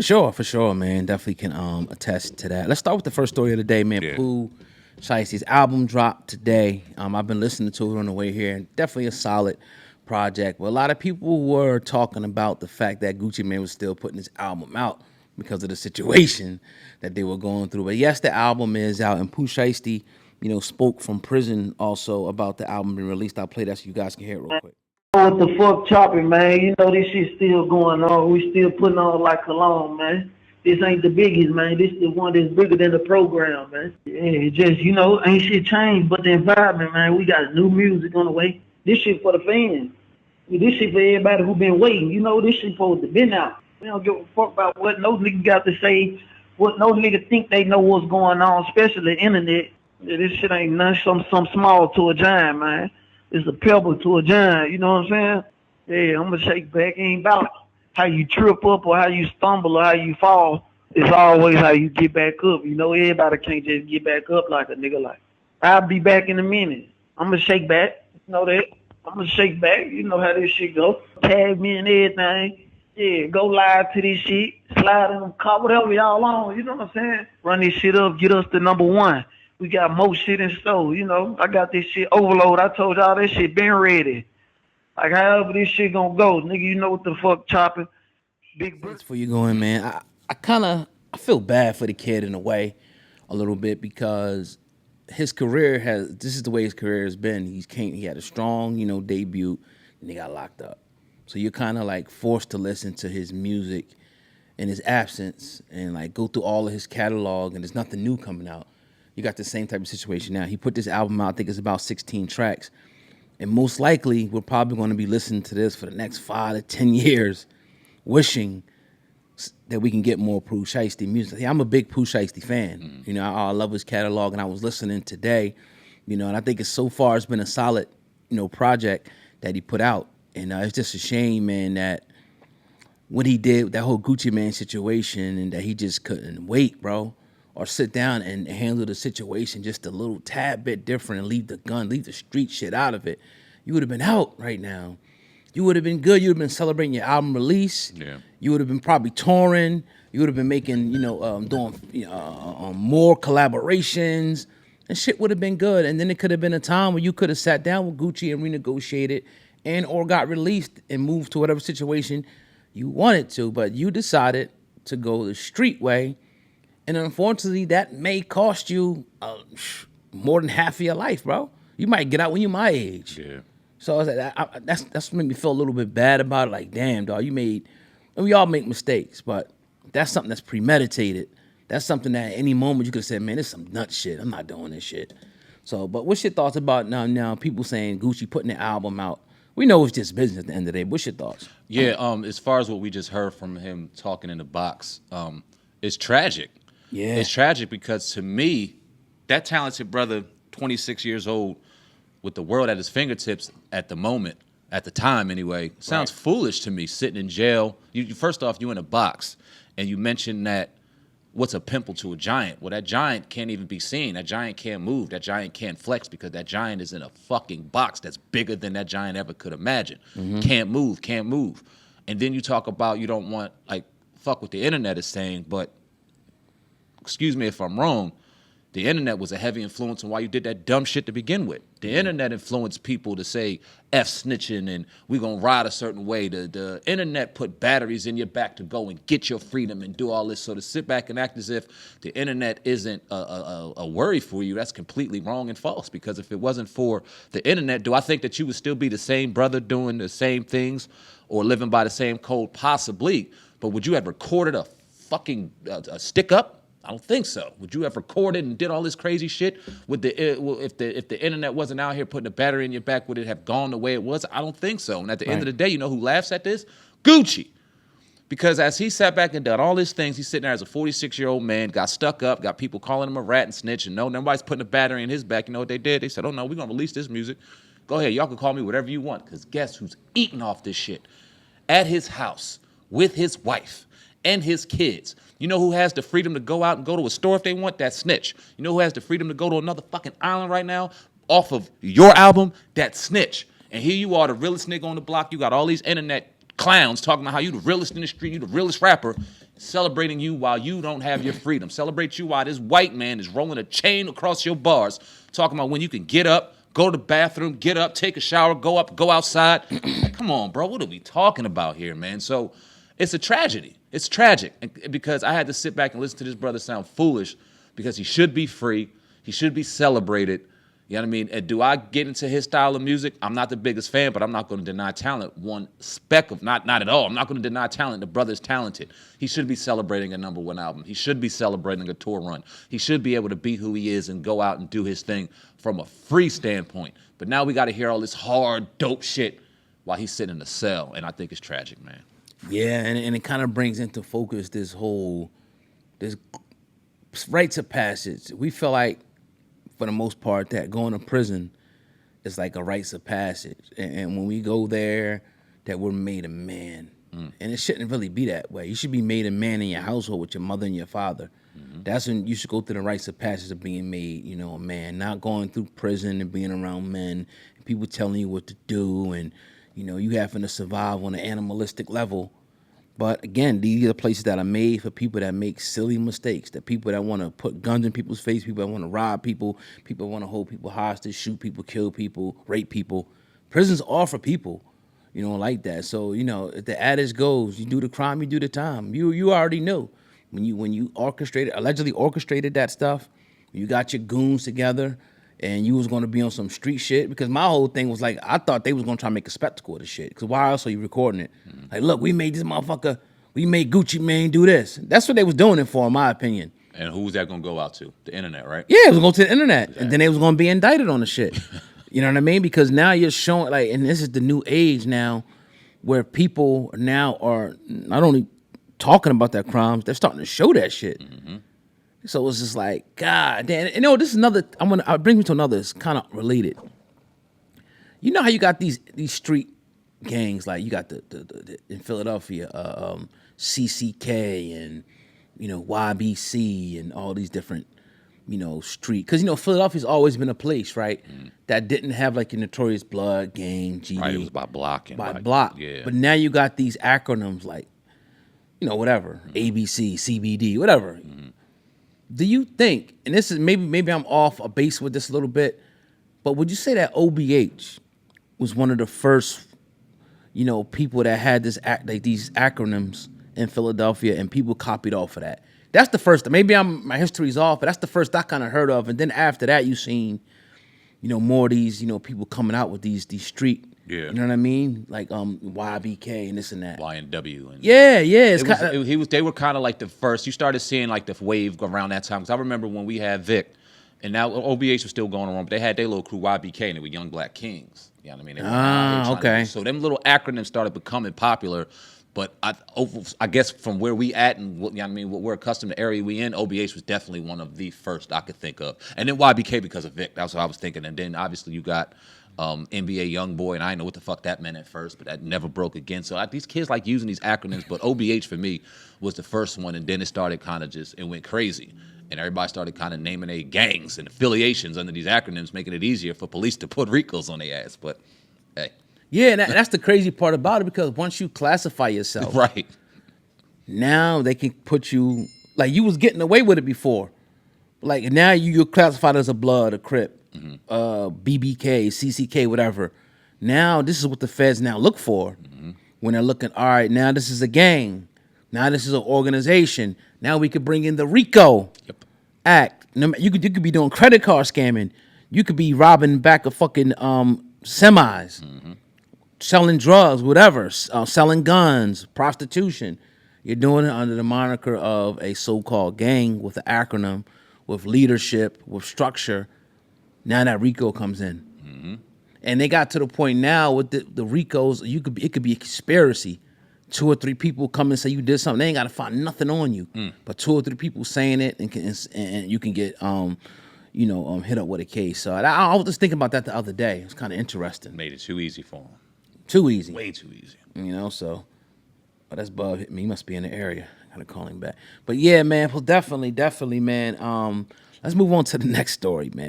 For sure, man. Definitely can attest to that. Let's start with the first story of the day, man. Yeah. Pooh Shiesty's album dropped today. I've been listening to it on the way here, and definitely a solid project. But a lot of people were talking about the fact that Gucci Mane was still putting his album out because of the situation that they were going through. But yes, the album is out, and Pooh Shiesty, spoke from prison also about the album being released. I'll play that so you guys can hear it real quick. What the fuck chopping, man? You know this shit still going on. We still putting on like cologne, man. This ain't the biggest, man. This the one that's bigger than the program, man. Yeah, it just, ain't shit changed but the environment, man. We got new music on the way. This shit for the fans. This shit for everybody who been waiting. This shit supposed to been out. We don't give a fuck about what no nigga got to say, what no nigga think they know what's going on, especially the internet. Yeah, this shit ain't nothing, some small to a giant, man. It's a pebble to a giant, you know what I'm saying? Yeah, I'm gonna shake back. It ain't about how you trip up or how you stumble or how you fall. It's always how you get back up. Everybody can't just get back up like a nigga like. I'll be back in a minute. I'm gonna shake back. You know that? I'm gonna shake back. You know how this shit go. Tag me and everything. Yeah, go live to this shit. Slide in them car, whatever y'all on. You know what I'm saying? Run this shit up, get us to number one. We got more shit in store, I got this shit overload. I told y'all this shit been ready. Like, however this shit gonna go, nigga, you know what the fuck chopping. Big Thanks for you going, man. I feel bad for the kid in a way, a little bit, because his career this is the way his career has been. He had a strong, debut, and he got locked up. So you're kind of like forced to listen to his music in his absence and like go through all of his catalog, and there's nothing new coming out. You got the same type of situation now. He put this album out, I think it's about 16 tracks. And most likely, we're probably going to be listening to this for the next 5 to 10 years, wishing that we can get more Pooh Shiesty music. I'm a big Pooh Shiesty fan. I love his catalog, and I was listening today, and I think so far it's been a solid, project that he put out. And it's just a shame, man, that what he did, that whole Gucci Mane situation, and that he just couldn't wait, bro. Or sit down and handle the situation just a little tad bit different and leave the street shit out of it. You would have been out right now. You would have been good. You would have been celebrating your album release. Yeah. You would have been probably touring. You would have been making, doing more collaborations, and shit would have been good. And then it could have been a time where you could have sat down with Gucci and renegotiated and or got released and moved to whatever situation you wanted to. But you decided to go the street way. And unfortunately, that may cost you more than half of your life, bro. You might get out when you're my age. Yeah. So I was like, that's what made me feel a little bit bad about it. Like, damn, dog, and we all make mistakes, but that's something that's premeditated. That's something that at any moment you could have said, man, this is some nut shit. I'm not doing this shit. So, but what's your thoughts about now people saying Gucci putting the album out? We know it's just business at the end of the day. What's your thoughts? Yeah, as far as what we just heard from him talking in the box, it's tragic. Yeah. It's tragic because to me, that talented brother, 26 years old, with the world at his fingertips at the moment, at the time anyway, sounds foolish to me, sitting in jail. First off, you in a box, and you mentioned that what's a pimple to a giant? Well, that giant can't even be seen. That giant can't move. That giant can't flex because that giant is in a fucking box that's bigger than that giant ever could imagine. Mm-hmm. Can't move. And then you talk about you don't want, like, fuck what the internet is saying, but excuse me if I'm wrong, the internet was a heavy influence on why you did that dumb shit to begin with. The internet influenced people to say F snitching and we gonna ride a certain way. The internet put batteries in your back to go and get your freedom and do all this. So to sit back and act as if the internet isn't a worry for you, that's completely wrong and false. Because if it wasn't for the internet, do I think that you would still be the same brother doing the same things or living by the same code? Possibly. But would you have recorded a fucking stick up? I don't think so. Would you have recorded and did all this crazy shit with if the internet wasn't out here putting a battery in your back? Would it have gone the way it was? I don't think so. And at the end of the day, you know who laughs at this? Gucci. Because as he sat back and done all these things, he's sitting there as a 46-year-old man, got stuck up, got people calling him a rat and snitch, and nobody's putting a battery in his back. You know what they did? They said, oh no, we're gonna release this music. Go ahead, y'all can call me whatever you want. Because guess who's eating off this shit? At his house with his wife and his kids. You know who has the freedom to go out and go to a store if they want? That snitch. You know who has the freedom to go to another fucking island right now off of your album? That snitch. And here you are, the realest nigga on the block. You got all these internet clowns talking about how you the realest in the street, you the realest rapper. celebrating you while you don't have your freedom. Celebrate you while this white man is rolling a chain across your bars, talking about when you can get up, go to the bathroom, get up, take a shower, go outside. Like, come on, bro, what are we talking about here, man? So it's a tragedy. It's tragic because I had to sit back and listen to this brother sound foolish because he should be free. He should be celebrated. You know what I mean? And do I get into his style of music? I'm not the biggest fan, but I'm not going to deny talent one speck of, not at all. I'm not going to deny talent. The brother's talented. He should be celebrating a #1 album. He should be celebrating a tour run. He should be able to be who he is and go out and do his thing from a free standpoint. But now we got to hear all this hard, dope shit while he's sitting in a cell, and I think it's tragic, man. Yeah, and it kind of brings into focus this rites of passage. We feel like, for the most part, that going to prison is like a rites of passage. And when we go there, that we're made a man. And it shouldn't really be that way. You should be made a man in your household with your mother and your father. That's when you should go through the rites of passage of being made, a man, not going through prison and being around men and people telling you what to do and, you having to survive on an animalistic level. But again, these are the places that are made for people that make silly mistakes, that people that want to put guns in people's face, people that want to rob people, people that want to hold people hostage, shoot people, kill people, rape people. Prisons are for people, like that. So, the adage goes, you do the crime, you do the time. You already knew. When you allegedly orchestrated that stuff, you got your goons together, and you was going to be on some street shit, because my whole thing was like, I thought they was going to try to make a spectacle of the shit, because why else are you recording it? Like, look, we made this motherfucker, we made Gucci Mane do this. That's what they was doing it for, in my opinion. And who was that going to go out to? The internet, right? Yeah, it was going to the internet, exactly. And then they was going to be indicted on the shit. You know what I mean? Because now you're showing, like, and this is the new age now, where people now are not only talking about their crimes, they're starting to show that shit. So it's just like, God damn. And this is another, I'll bring me to another, it's kind of related. You know how you got these street gangs, like you got the in Philadelphia, CCK and, YBC and all these different, street. Because, Philadelphia's always been a place, right, that didn't have like your notorious blood gang, GD. Right, it was by block. By block. Yeah. But now you got these acronyms like, whatever, ABC, CBD, whatever. Do you think, and this is maybe I'm off a base with this a little bit, but would you say that OBH was one of the first, people that had these acronyms in Philadelphia, and people copied off of that? That's the first. Maybe my history's off, but that's the first I kind of heard of. And then after that, you seen, more of these, people coming out with these street. Yeah. You know what I mean? Like YBK and this and that. YNW. And yeah. They were kind of like the first. You started seeing like the wave around that time. Because I remember when we had Vic, and now OBH was still going on, but they had their little crew YBK, and they were Young Black Kings. You know what I mean? Okay. So them little acronyms started becoming popular. But I guess from where we at and what we're accustomed to, the area we in, OBH was definitely one of the first I could think of. And then YBK because of Vic. That's what I was thinking. And then obviously you got NBA Youngboy, and I didn't know what the fuck that meant at first, but that never broke again. So these kids like using these acronyms, but OBH for me was the first one, and then it started kind of it went crazy. And everybody started kind of naming their gangs and affiliations under these acronyms, making it easier for police to put RICOs on their ass. But hey. Yeah, and that's the crazy part about it, because once you classify yourself, right, now they can put you, like you was getting away with it before. Like now you're classified as a Blood, a Crip, BBK, CCK, whatever. Now this is what the feds now look for when they're looking, all right, now this is a gang. Now this is an organization. Now we could bring in the RICO Act. You could be doing credit card scamming. You could be robbing back of fucking semis. Selling drugs, whatever, selling guns, prostitution. You're doing it under the moniker of a so-called gang with an acronym, with leadership, with structure. Now that RICO comes in. And they got to the point now with the RICOs, it could be a conspiracy. 2 or 3 people come and say you did something. They ain't got to find nothing on you. But 2 or 3 people saying it, and you can get hit up with a case. So I was just thinking about that the other day. It's kind of interesting. Made it too easy for them. Too easy. Way too easy. So. But that's Bub hit me. He must be in the area. I gotta call him back. But yeah, man, well, definitely, man. Let's move on to the next story, man.